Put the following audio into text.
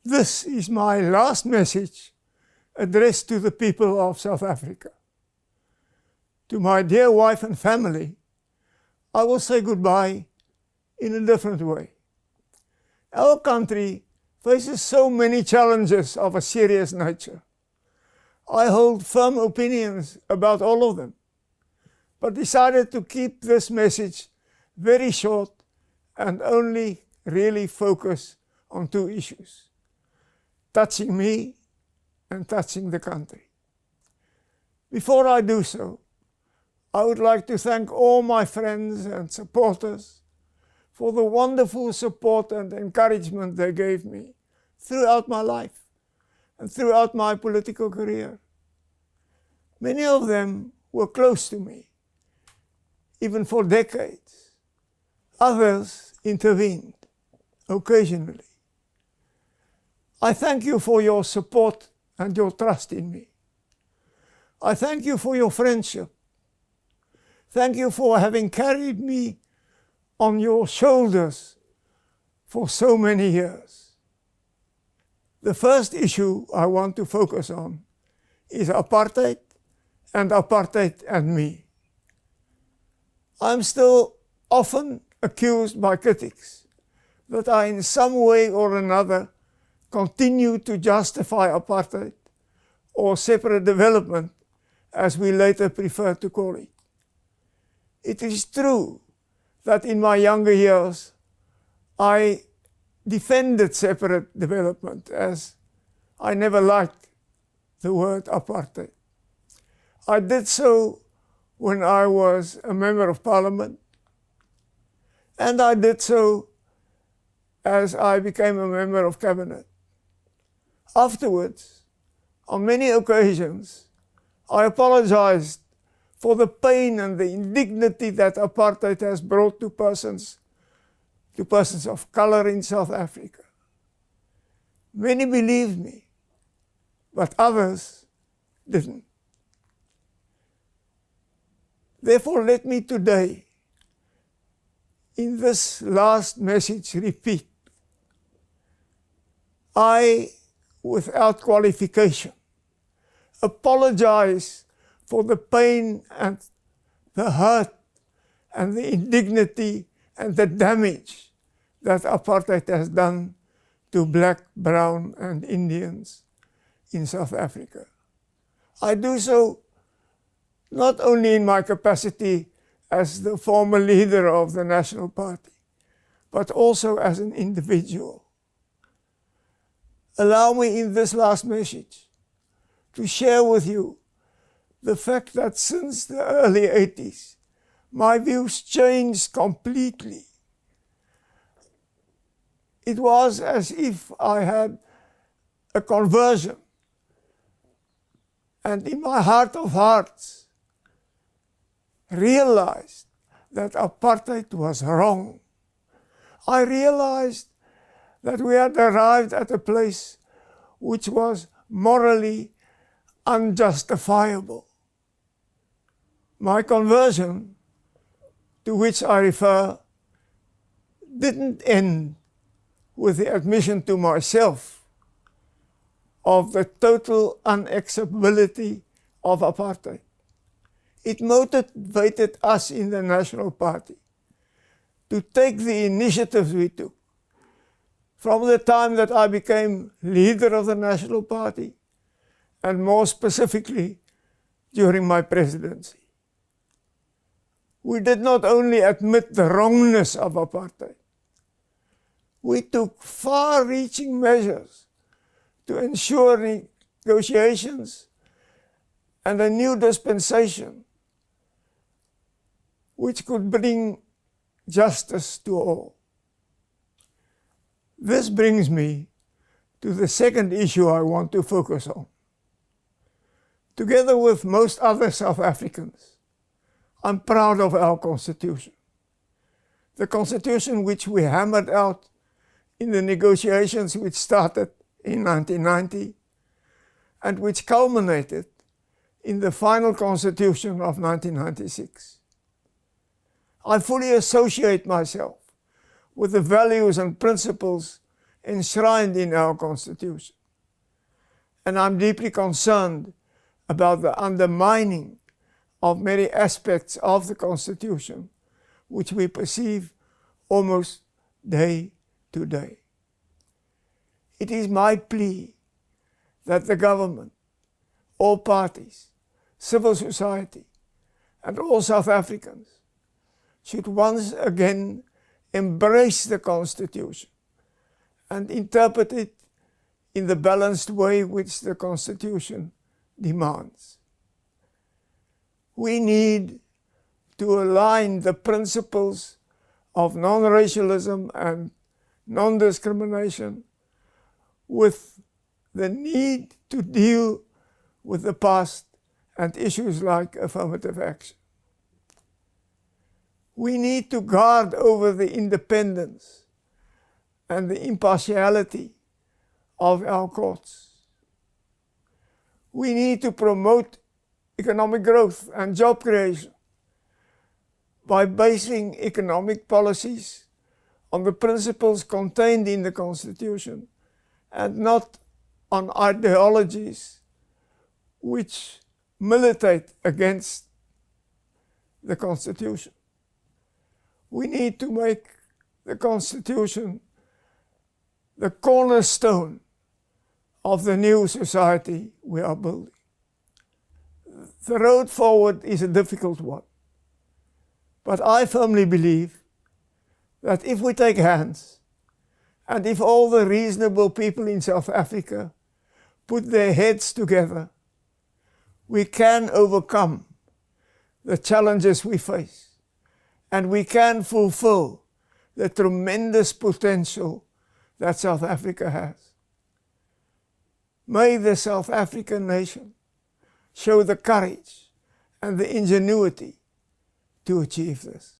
This is my last message addressed to the people of South Africa. To my dear wife and family, I will say goodbye in a different way. Our country faces so many challenges of a serious nature. I hold firm opinions about all of them, but decided to keep this message very short and only really focus on two issues, touching me and touching the country. Before I do so, I would like to thank all my friends and supporters for the wonderful support and encouragement they gave me throughout my life and throughout my political career. Many of them were close to me, even for decades. Others intervened occasionally. I thank you for your support and your trust in me. I thank you for your friendship. Thank you for having carried me on your shoulders for so many years. The first issue I want to focus on is apartheid and me. I'm still often accused by critics that I in some way or another continue to justify apartheid or separate development, as we later prefer to call it. It is true that in my younger years I defended separate development, as I never liked the word apartheid. I did so when I was a member of parliament, and I did so as I became a member of cabinet. Afterwards, on many occasions, I apologized for the pain and the indignity that apartheid has brought to persons of color in South Africa. Many believed me, but others didn't. Therefore, let me today, in this last message, repeat: I, without qualification, apologize for the pain and the hurt and the indignity and the damage that apartheid has done to black, brown, and Indians in South Africa. I do so not only in my capacity as the former leader of the National Party, but also as an individual. Allow me in this last message to share with you the fact that since the early 80s, my views changed completely. It was as if I had a conversion, and in my heart of hearts, realized that apartheid was wrong. I realized that we had arrived at a place which was morally unjustifiable. My conversion, to which I refer, didn't end with the admission to myself of the total unacceptability of apartheid. It motivated us in the National Party to take the initiatives we took. From the time that I became leader of the National Party, and more specifically during my presidency. We did not only admit the wrongness of apartheid, we took far-reaching measures to ensure negotiations and a new dispensation which could bring justice to all. This brings me to the second issue I want to focus on. Together with most other South Africans, I'm proud of our Constitution. The Constitution which we hammered out in the negotiations which started in 1990 and which culminated in the final Constitution of 1996. I fully associate myself with the values and principles enshrined in our Constitution. And I'm deeply concerned about the undermining of many aspects of the Constitution, which we perceive almost day to day. It is my plea that the government, all parties, civil society, and all South Africans should once again embrace the Constitution and interpret it in the balanced way which the Constitution demands. We need to align the principles of non-racialism and non-discrimination with the need to deal with the past and issues like affirmative action. We need to guard over the independence and the impartiality of our courts. We need to promote economic growth and job creation by basing economic policies on the principles contained in the Constitution and not on ideologies which militate against the Constitution. We need to make the Constitution the cornerstone of the new society we are building. The road forward is a difficult one, but I firmly believe that if we take hands and if all the reasonable people in South Africa put their heads together, we can overcome the challenges we face and we can fulfill the tremendous potential that South Africa has. May the South African nation show the courage and the ingenuity to achieve this.